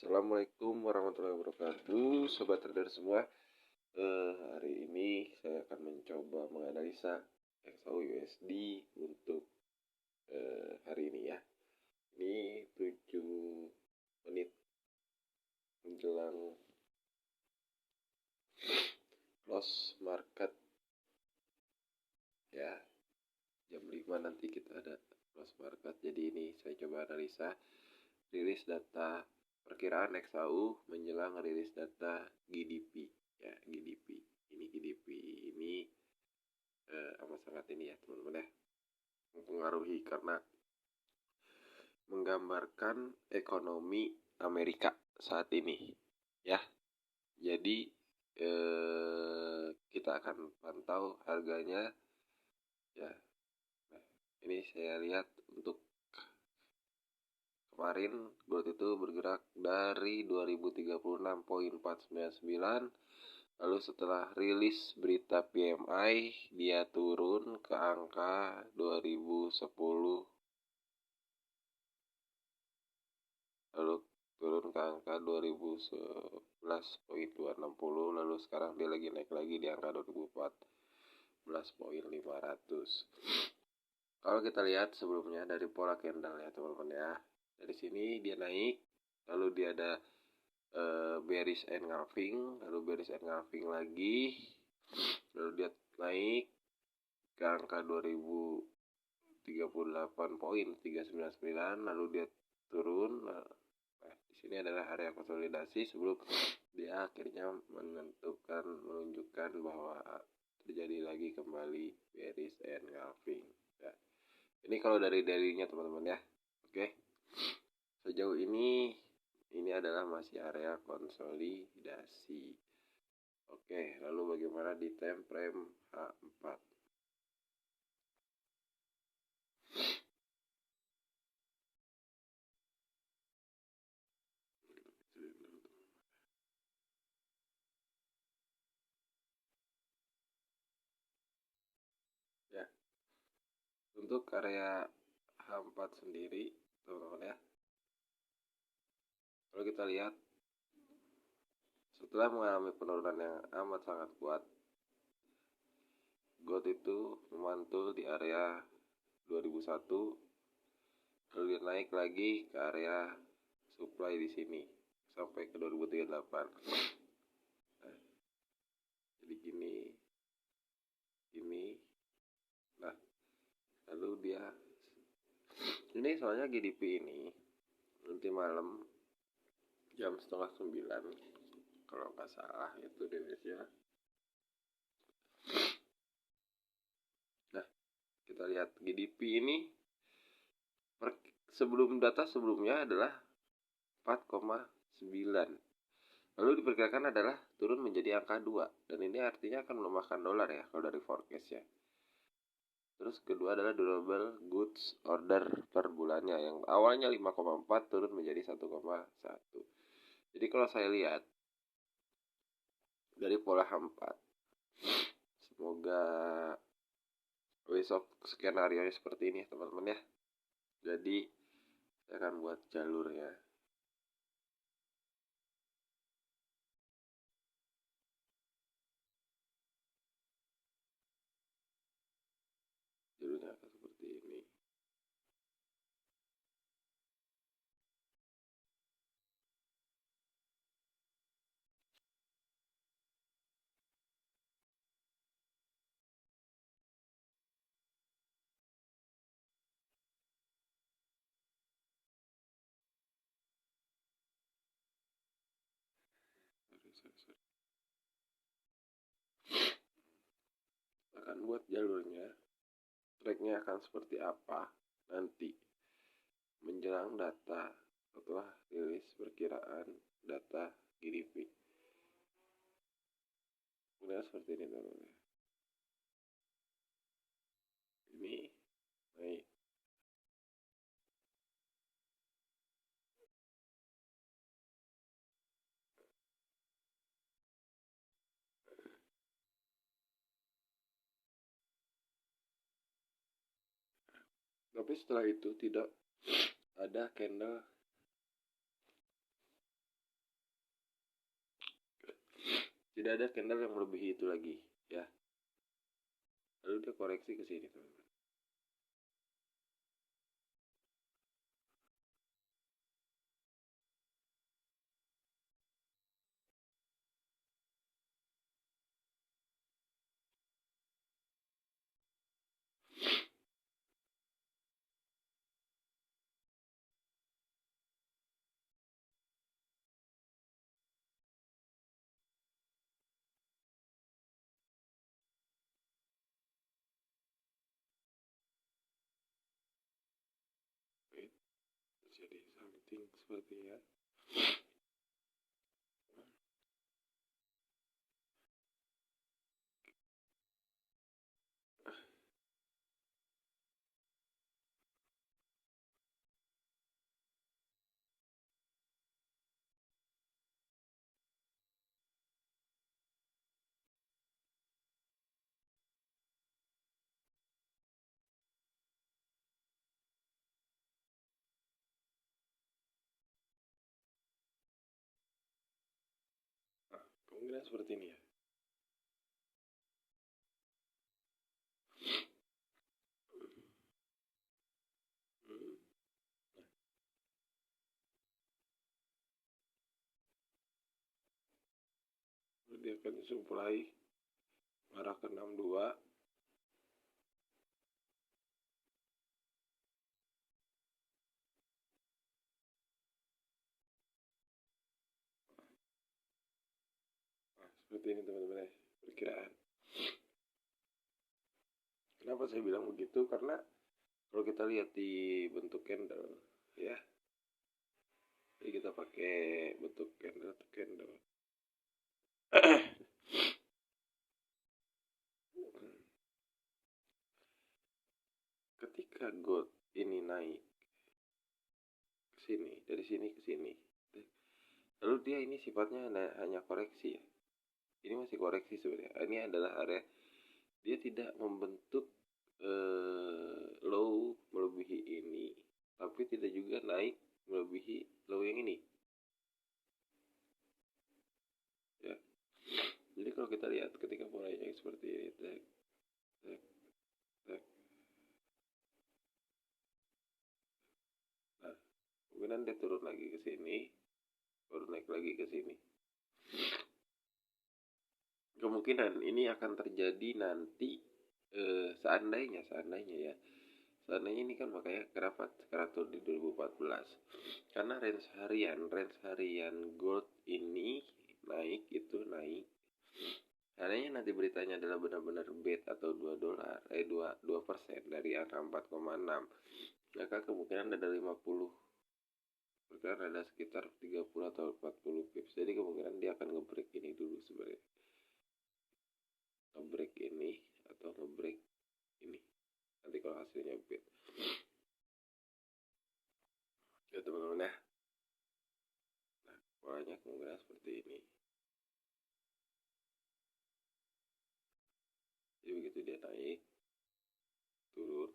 Assalamualaikum warahmatullahi wabarakatuh, sobat trader semua. Hari ini saya akan mencoba menganalisa XAU USD untuk hari ini ya. Ini 7 menit menjelang close market ya. Jam 5 nanti kita ada close market. Jadi ini saya coba analisa rilis data perkiraan XAU menjelang rilis data GDP ya. GDP ini amat sangat ini ya teman-teman ya, mempengaruhi karena menggambarkan ekonomi Amerika saat ini ya. Jadi kita akan pantau harganya ya. Nah, ini saya lihat untuk kemarin gold itu bergerak dari 2036.499, lalu setelah rilis berita PMI dia turun ke angka 2010, lalu turun ke angka 2011.260, lalu sekarang dia lagi naik lagi di angka 2014.500. Kalau kita lihat sebelumnya dari pola candle ya teman-teman ya, dari sini dia naik, lalu dia ada bearish engulfing, lalu bearish engulfing lagi, lalu dia naik ke angka 2038.399, lalu dia turun. Nah, di sini adalah area konsolidasi sebelum dia akhirnya menunjukkan bahwa terjadi lagi kembali bearish engulfing ya. Ini kalau dari daily-nya teman-teman ya. Oke. Sejauh ini adalah masih area konsolidasi. Oke, lalu bagaimana di time frame H4? Ya. Untuk area H4 sendiri, teman-teman ya. Kalau kita lihat setelah mengalami penurunan yang amat sangat kuat, gold itu memantul di area 2001, lalu dia naik lagi ke area supply di sini sampai ke 2038. Nah, jadi gini. Nah, lalu dia ini soalnya GDP ini nanti malam jam 8:30 kalau nggak salah itu di Indonesia. Nah, kita lihat GDP ini sebelum data sebelumnya adalah 4,9, lalu diperkirakan adalah turun menjadi angka 2, dan ini artinya akan melemahkan dolar ya kalau dari forecast ya. Terus kedua adalah durable goods order per bulannya yang awalnya 5,4 turun menjadi 1,1. Jadi kalau saya lihat dari pola H4, semoga besok skenario seperti ini teman-teman ya. Jadi saya akan buat jalurnya. Jalurnya akan seperti ini. Akan buat jalurnya, tracknya akan seperti apa nanti menjelang data setelah rilis perkiraan data GDP. Udah seperti ini teman-teman. Ini naik. Tapi setelah itu tidak ada candle Tidak ada candle yang melebihi itu lagi, ya. Lalu dia koreksi ke sini, teman-teman. Jadi something seperti ya. Kemungkinan seperti ini ya. Dia akan supply arah ke 62. Seperti ini teman-teman ya, perkiraan. Kenapa saya bilang begitu? Karena kalau kita lihat di bentuk candle, ya. Jadi kita pakai bentuk candle to candle. Ketika gold ini naik ke sini, dari sini ke sini, lalu dia ini sifatnya hanya koreksi ya. Ini masih koreksi sebenarnya. Ini adalah area dia tidak membentuk low melebihi ini, tapi tidak juga naik melebihi low yang ini. Ya. Jadi kalau kita lihat ketika mulainya seperti ini, nah, kemudian dia turun lagi ke sini, baru naik lagi ke sini. Kemungkinan ini akan terjadi nanti seandainya ya. Seandainya ini kan makanya kenapa turun di 2014. Karena range harian gold ini naik. Seandainya nanti beritanya adalah benar-benar bad atau $2 2% dari angka 4,6, maka kemungkinan ada 50, bahkan ada sekitar 30 atau 40 pips. Jadi kemungkinan dia akan ngebreak ini dulu sebenarnya, ngebreak ini atau ngebreak ini nanti kalau hasilnya bad ya teman-teman ya. Nah, polanya kemungkinan seperti ini. Jadi begitu dia naik, turun,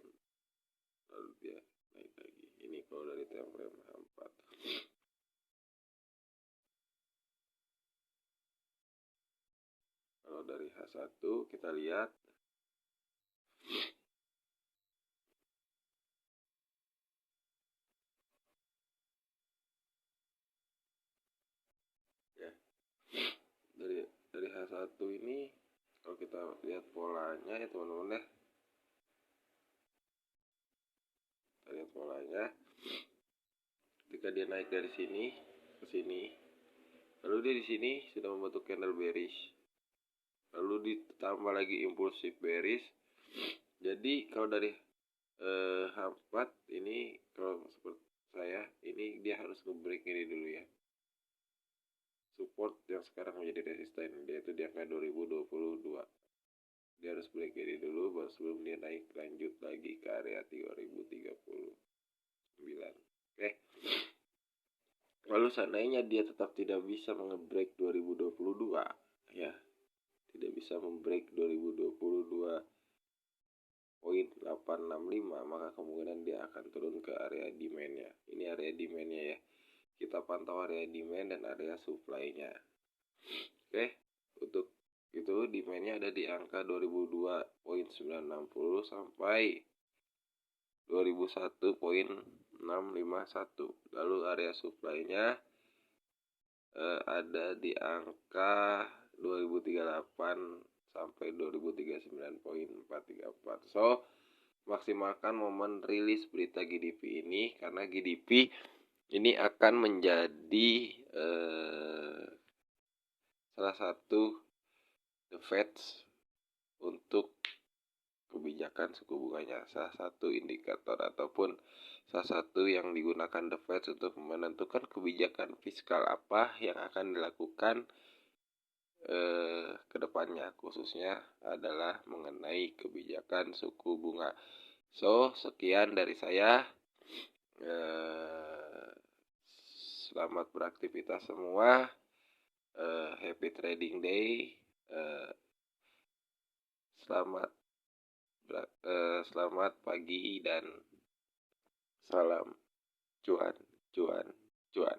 lalu dia naik lagi. Ini kalau dari time frame H4. Kalau dari H1 kita lihat ya, dari H1 ini kalau kita lihat polanya ya teman-teman ya, kita lihat polanya ketika dia naik dari sini ke sini, lalu dia di sini sudah membentuk candle bearish, lalu ditambah lagi impulsif bearish. Jadi kalau dari H4 ini, kalau seperti saya ini dia harus nge-break ini dulu ya, support yang sekarang menjadi resisten dia itu di angka 2022. Dia harus break ini dulu baru sebelum dia naik lanjut lagi ke area 3039. Oke. Lalu seandainya dia tetap tidak bisa nge-break 2022 ya, tidak bisa membreak 2022.865, maka kemungkinan dia akan turun ke area demand-nya. Ini area demand-nya ya. Kita pantau area demand dan area supply-nya. Oke. Untuk itu demand-nya ada di angka 2002.960 sampai 2001.651. Lalu area supply-nya ada di angka 2038 sampai 2039.434. So, maksimalkan momen rilis berita GDP ini karena GDP ini akan menjadi salah satu the Fed untuk kebijakan suku bunganya, salah satu indikator ataupun salah satu yang digunakan the Fed untuk menentukan kebijakan fiskal apa yang akan dilakukan ke depannya, khususnya adalah mengenai kebijakan suku bunga. So, sekian dari saya. Selamat beraktivitas semua. Happy trading day. Selamat pagi dan salam cuan, cuan, cuan.